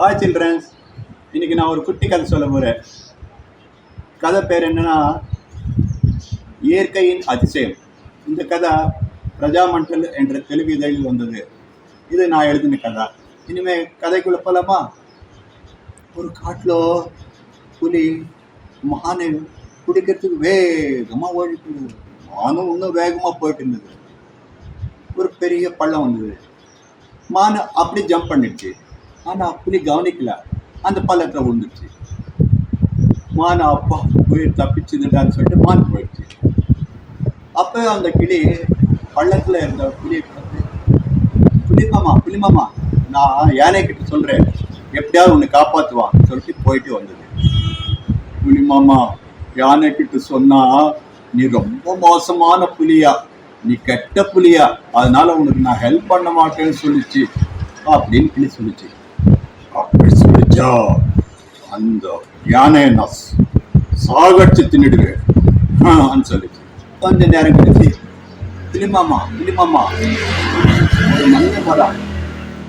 Hi children's, இன்னைக்கு நான் ஒரு குட்டி கதை சொல்ல போகிறேன். கதை பேர் என்னன்னா இயற்கையின் அதிசயம். இந்த கதை பிரஜாமண்டல் என்ற தெலுங்கு இதழில் வந்தது. இது நான் எழுதின கதை. இனிமேல் கதைக்குள்ள போலாமா? ஒரு காட்டில் புலி மானை பிடிக்கிறதுக்கு வேகமாக ஓடிட்டு இருந்தது. மானும் இன்னும் வேகமாக போயிட்டு இருந்தது. ஒரு பெரிய பள்ளம் வந்தது. மானை அப்படி ஜம்ப் பண்ணிடுச்சு. ஆனால் புலி கவனிக்கல, அந்த பள்ளத்தில் விழுந்துச்சு. மானை அப்பா உயிர் தப்பிச்சுதுடான்னு சொல்லிட்டு மான் போயிடுச்சு. அப்போ அந்த கிளி பள்ளத்தில் இருந்த புலியை பார்த்து, புலிமாமா நான் யானை கிட்ட சொல்கிறேன், எப்படியாவது உன்னை காப்பாற்றுவான் சொல்லிட்டு போயிட்டு வந்தது. புலிமாமா யானை கிட்ட சொன்னா, நீ ரொம்ப மோசமான புலியா, நீ கெட்ட புலியா, அதனால உனக்கு நான் ஹெல்ப் பண்ண மாட்டேன்னு சொல்லிச்சு அப்படின்னு கிளி சொல்லிச்சு. அப்படி சொல்லிச்சா அந்த யானையை நான் சாகடிச்சு தின்னுடுவேன் சொல்லிச்சு. கொஞ்ச நேரம் கழிச்சு, புலிமாமா ஒரு மனிதன் வரா,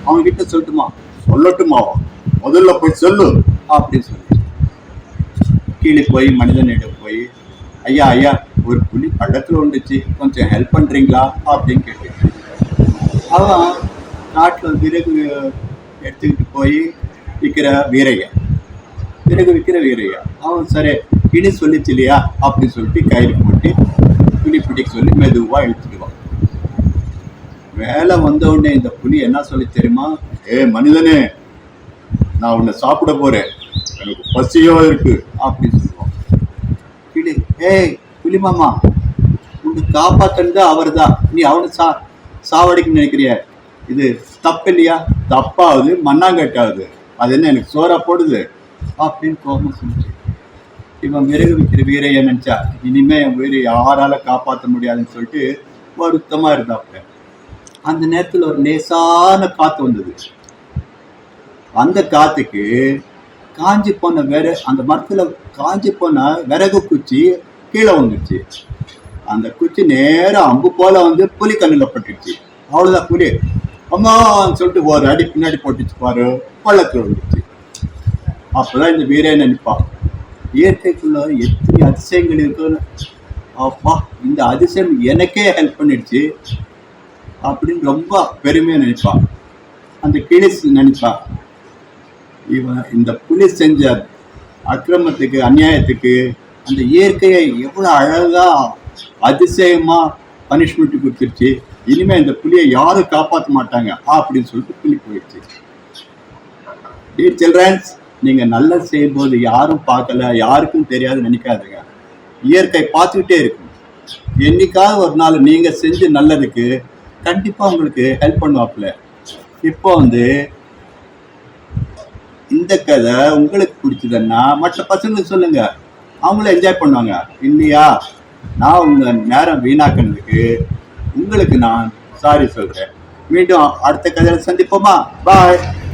அவன்கிட்ட சொல்லட்டுமாவா, முதல்ல போய் சொல்லு அப்படின்னு சொல்லி கீழே போய் மனிதனிடம் போய், ஐயா ஒரு புலி பள்ளத்தில் வந்துச்சு, கொஞ்சம் ஹெல்ப் பண்ணுறீங்களா அப்படின்னு கேட்டு, அவன் நாட்டில் விறகு எடுத்துக்கிட்டு போய் விற்கிற வீரையா, அவன் சரி கிளி சொல்லிச்சு இல்லையா அப்படின்னு சொல்லிட்டு கயிறு போட்டு புலி பிடிக்க சொல்லி மெதுவாக இழுத்துடுவான். வேலை வந்த உடனே இந்த புலி என்ன சொல்லி தெரியுமா, மனிதனே, நான் உன்னை சாப்பிட போறேன், எனக்கு பசியோ இருக்கு அப்படின்னு சொல்லுவான். கிளி, புலிமாமா, உன்னை காப்பாற்றுறது அவர் தான், நீ அவனை சாவடிக்கு நினைக்கிறிய, இது தப்பு இல்லையா? தப்பாவது மண்ணாங்கட்டாவது, அது என்ன எனக்கு சோறா போடுது அப்படின்னு கோபம் சொல்லிச்சு. இவன் விறகு விற்கிற வீரைய நினைச்சா, இனிமே என் உயிரை யாரால காப்பாற்ற முடியாதுன்னு சொல்லிட்டு வருத்தமா இருந்தாப்ப. அந்த நேரத்தில் ஒரு லேசான காத்து வந்தது. அந்த காத்துக்கு காஞ்சி போன அந்த மரத்துல காஞ்சி போன விறகு குச்சி கீழே வந்துடுச்சு. அந்த குச்சி நேரம் அம்பு போல வந்து புலி கண்ணில் பட்டுடுச்சு. அவ்வளவுதான், புலி அம்மான்னு சொல்லிட்டு ஒரு அடி பின்னாடி போட்டுச்சு பாரு, பள்ளத்தில் வந்துடுச்சு. அப்பதான் இந்த வீரே நினைப்பான், இயற்கைக்குள்ள எத்தனை அதிசயங்கள் இருக்குன்னு, அப்பா இந்த அதிசயம் எனக்கே ஹெல்ப் பண்ணிடுச்சு அப்படின்னு ரொம்ப பெருமையா நினைப்பான். அந்த கிளி நினைப்பா, இவன் இந்த புலி செஞ்ச அக்கிரமத்துக்கு அநியாயத்துக்கு அந்த இயற்கையை எவ்வளவு அழகா அதிசயமா பனிஷ்மெண்ட் கொடுத்துருச்சு, இனிமே இந்த புலியை யாரும் காப்பாற்ற மாட்டாங்க அப்படின்னு சொல்லிட்டு புலி போயிடுச்சு. டியர் சில்ட்ரன்ஸ், நீங்க நல்லது செய்யும் போது யாரும் பார்க்கல, யாருக்கும் தெரியாது நினைக்காதுங்க. இயற்கை பார்த்துக்கிட்டே இருக்கும். என்னைக்காவது ஒரு நாள் நீங்க செஞ்ச நல்லதுக்கு கண்டிப்பா உங்களுக்கு ஹெல்ப் பண்ணுவாப்புல. இப்போ இந்த கதை உங்களுக்கு பிடிச்சதுன்னா மற்ற பசங்களுக்கு சொல்லுங்க, அவங்களும் என்ஜாய் பண்ணுவாங்க இல்லையா? நான் உங்க நேரம் வீணாக்கினதுக்கு உங்களுக்கு நான் சாரி சொல்றேன். மீண்டும் அடுத்த கதையில சந்திப்போமா? பாய்.